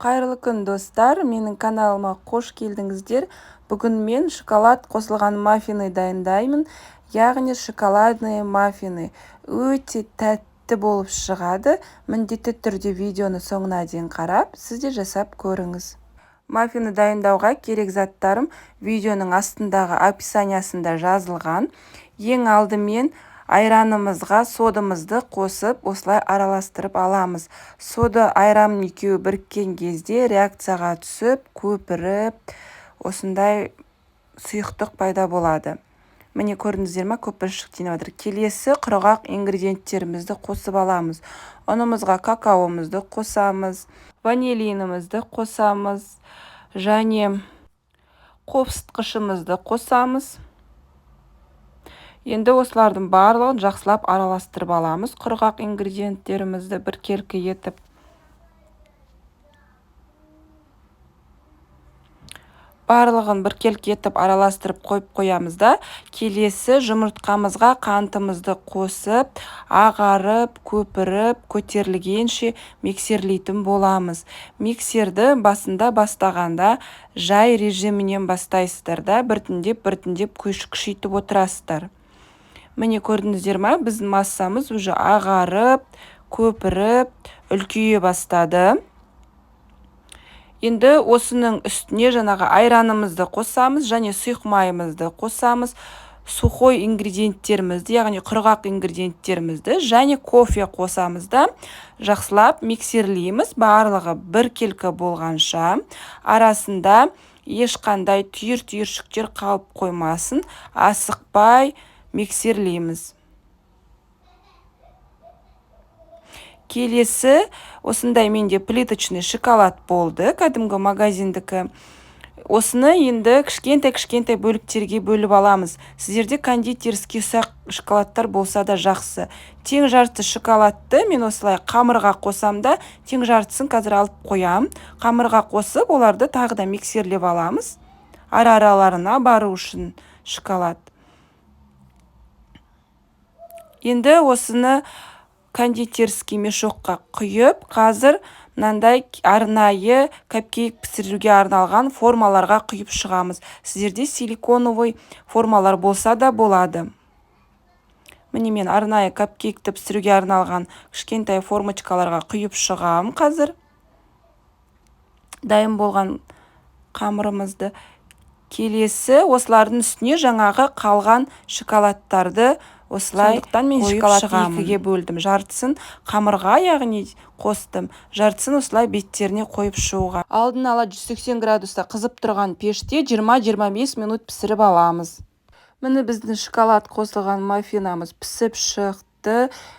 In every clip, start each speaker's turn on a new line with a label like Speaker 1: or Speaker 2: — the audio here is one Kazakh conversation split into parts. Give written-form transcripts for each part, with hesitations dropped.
Speaker 1: Қайырлы күн достар, менің каналыма қош келдіңіздер. Бүгін мен шоколад қосылған маффины дайындаймын, яғни шоколадные маффины. Өте тәтті болып шығады. Міндетті түрде видеоны соңына дейін қарап, сіз де жасап көріңіз. Маффины дайындауға керек заттарым видеоның астындағы описаниясында жазылған. Ең алдымен айранымызға содамызды қосып, осылай араластырып аламыз. Сода айран екеуі біріккен кезде реакцияға түсіп, көпіріп, осындай сұйықтық пайда болады. Міне көрдіңіздер ме, көпіршік дейін отыр. Келесі құрғақ ингредиенттерімізді қосып аламыз. Ұнымызға какаомызды қосамыз, ванилинімізді қосамыз, және қопсытқышымызды қосамыз. Енді осылардың барлығын жақсылап араластырып аламыз. Құрғақ ингредиенттерімізді біркелкі етіп. Барлығын біркелкі етіп араластырып қойып қоямыз да, келесі жұмыртқамызға қантымызды қосып, ағарып, көпіріп, көтерілгенше миксерлейтін боламыз. Миксерді бастағанда жай режимінен бастайсыздар да, біртіндеп күшейтіп отырасыздар. Міне көрдіңіздер ме, біздің массамыз уже ағарып, көпіріп, үлкейе бастады. Енді осының үстіне жаңағы айранымызды қосамыз, және сұйық майымызды қосамыз, сухой ингредиенттерімізді, яғни құрғақ ингредиенттерімізді, және кофе қосамыз да, жақсылап миксерлейміз. Барлығы біркелкі болғанша, арасында ешқандай түйір-түйіршіктер қалып қоймасын, асықпай миксерлейміз. Келесі осындай менде плиточный шоколад болды, кәдімгі магазиндікі. Осыны енді кішкентай бөліктерге бөліп аламыз. Сіздерде кондитерский ұсақ шоколадтар болса да жақсы. Тең жарты шоколадты мен осылай қамырға қосамда, тең жартысын қазір алып қоям. Қамырға қосып, оларды тағы да миксерлеп аламыз. Араларына бару үшін шоколад. Енді осыны кондитерский мешокқа құйып, қазір мынандай арнайы капкейк пісіруге арналған формаларға құйып шығамыз. Сіздерде силиконовый формалар болса да болады. Міне мен арнайы капкейкті пісіруге арналған кішкентай формочкаларға құйып шығам қазір. Дайын болған қамырымызды. Келесі осылардың үстіне жаңағы қалған шоколадтарды осылай қойып шығамын. Екіге бөлдім. Жартысын қамырға, яғни қостым. Жартысын осылай беттеріне қойып шығуға. Алдын ала 180 градуста қызып тұрған пеште 20-25 минут пісіріп аламыз. Міне біздің шоколад қосылған маффинамыз пісіп шықты.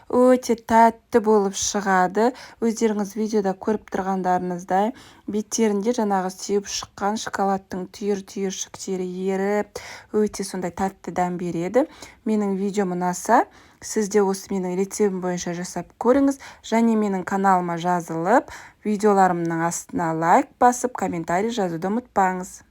Speaker 1: Өте тәтті болып шығады. Өздеріңіз видеода көріп тұрғандарыңыздай, беттерінде жаңағы сеуіп шыққан шоколадтың түйір-түйіршіктері еріп, өте сондай тәтті дәм береді. Менің видеом ұнаса, сіз де осы менің рецептім бойынша жасап көріңіз, және менің каналыма жазылып, видеоларымның астына лайк басып, комментарий жазуды ұмытпаңыз.